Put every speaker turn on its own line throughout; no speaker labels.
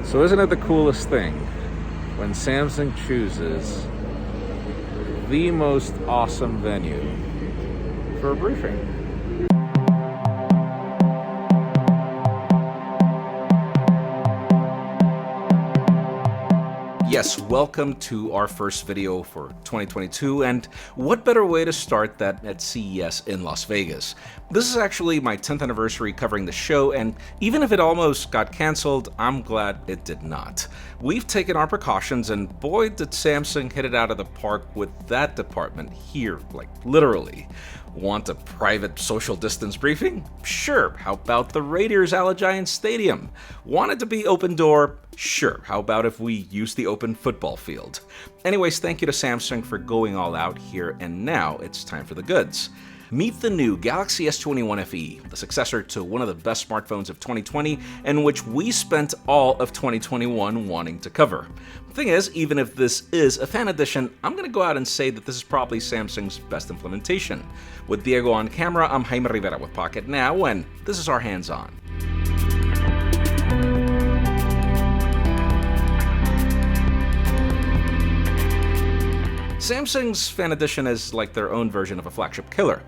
So isn't it the coolest thing when Samsung chooses the most awesome venue for a briefing?
Yes, welcome to our first video for 2022, and what better way to start than at CES in Las Vegas. This is actually my 10th anniversary covering the show, and even if it almost got cancelled, I'm glad it did not. We've taken our precautions, and boy did Samsung hit it out of the park with that department here, like literally. Want a private social distance briefing? Sure, how about the Raiders Allegiant Stadium? Want it to be open door? Sure, how about if we use the open football field? Anyways, thank you to Samsung for going all out here, and now it's time for the goods. Meet the new Galaxy S21 FE, the successor to one of the best smartphones of 2020, and which we spent all of 2021 wanting to cover. The thing is, even if this is a fan edition, I'm going to go out and say that this is probably Samsung's best implementation. With Diego on camera, I'm Jaime Rivera with Pocketnow, and this is our hands-on. Samsung's Fan Edition is like their own version of a flagship killer.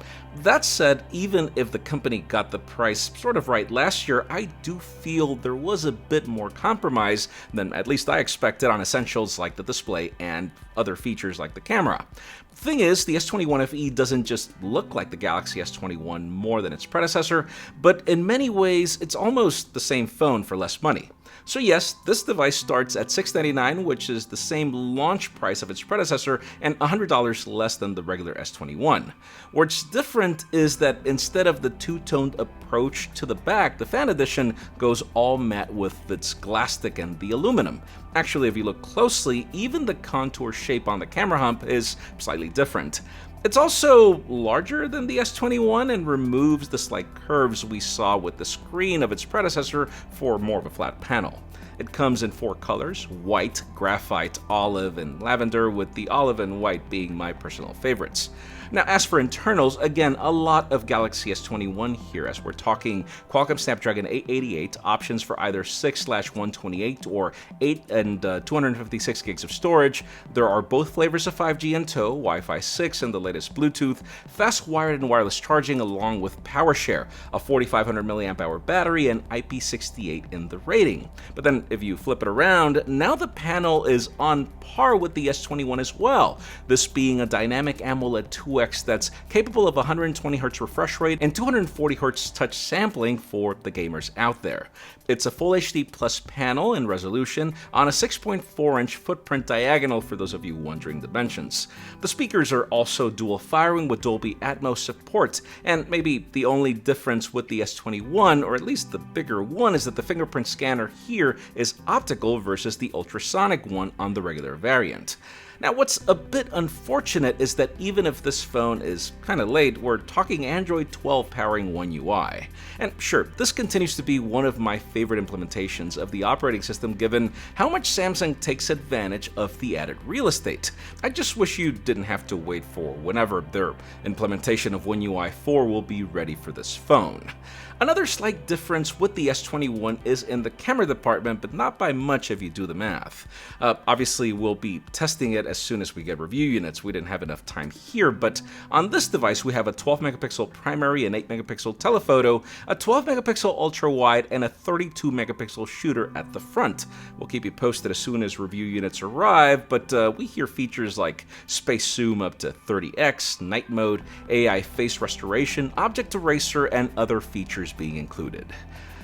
That said, even if the company got the price sort of right last year, I do feel there was a bit more compromise than at least I expected on essentials like the display and other features like the camera. The thing is, the S21 FE doesn't just look like the Galaxy S21 more than its predecessor, but in many ways, it's almost the same phone for less money. So yes, this device starts at $699, which is the same launch price of its predecessor and $100 less than the regular S21. What's different is that instead of the two-toned approach to the back, the Fan Edition goes all matte with its glastick and the aluminum. Actually, if you look closely, even the contour shape on the camera hump is slightly different. It's also larger than the S21 and removes the slight curves we saw with the screen of its predecessor for more of a flat panel. It comes in 4 colors: white, graphite, olive, and lavender, with the olive and white being my personal favorites. Now, as for internals, again, a lot of Galaxy S21 here, as we're talking Qualcomm Snapdragon 888, options for either 6/128 or 8 and 256 gigs of storage. There are both flavors of 5G in tow, Wi-Fi 6 and the latest Bluetooth, fast wired and wireless charging, along with PowerShare, a 4500 mAh battery, and IP68 in the rating. But then if you flip it around, now the panel is on par with the S21 as well, this being a dynamic Amoled 2X that's capable of 120Hz refresh rate and 240Hz touch sampling for the gamers out there. It's a Full HD Plus panel in resolution on a 6.4-inch footprint diagonal for those of you wondering dimensions. The speakers are also dual firing with Dolby Atmos support, and maybe the only difference with the S21, or at least the bigger one, is that the fingerprint scanner here is optical versus the ultrasonic one on the regular variant. Now, what's a bit unfortunate is that even if this phone is kinda late, we're talking Android 12 powering One UI. And sure, this continues to be one of my favorite implementations of the operating system given how much Samsung takes advantage of the added real estate. I just wish you didn't have to wait for whenever their implementation of One UI 4 will be ready for this phone. Another slight difference with the S21 is in the camera department, but not by much if you do the math. Obviously, we'll be testing it as soon as we get review units. We didn't have enough time here, but on this device, we have a 12 megapixel primary, an 8 megapixel telephoto, a 12 megapixel ultra wide, and a 32 megapixel shooter at the front. We'll keep you posted as soon as review units arrive, but we hear features like space zoom up to 30x, night mode, AI face restoration, object eraser, and other features being included.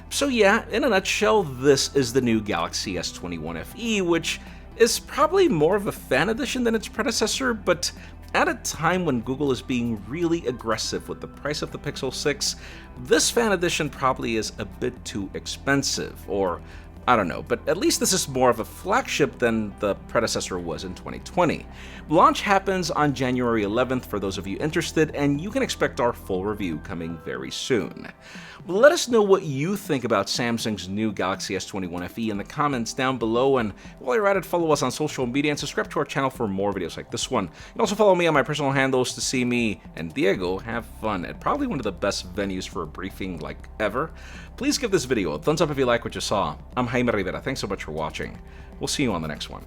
So yeah, in a nutshell, this is the new Galaxy S21 FE, which is probably more of a fan edition than its predecessor, but at a time when Google is being really aggressive with the price of the Pixel 6, this fan edition probably is a bit too expensive, or I don't know, but at least this is more of a flagship than the predecessor was in 2020. Launch happens on January 11th for those of you interested, and you can expect our full review coming very soon. Let us know what you think about Samsung's new Galaxy S21 FE in the comments down below, and while you're at it, follow us on social media and subscribe to our channel for more videos like this one. You can also follow me on my personal handles to see me and Diego have fun at probably one of the best venues for a briefing like ever. Please give this video a thumbs up if you like what you saw. I'm Jaime Rivera. Thanks so much for watching. We'll see you on the next one.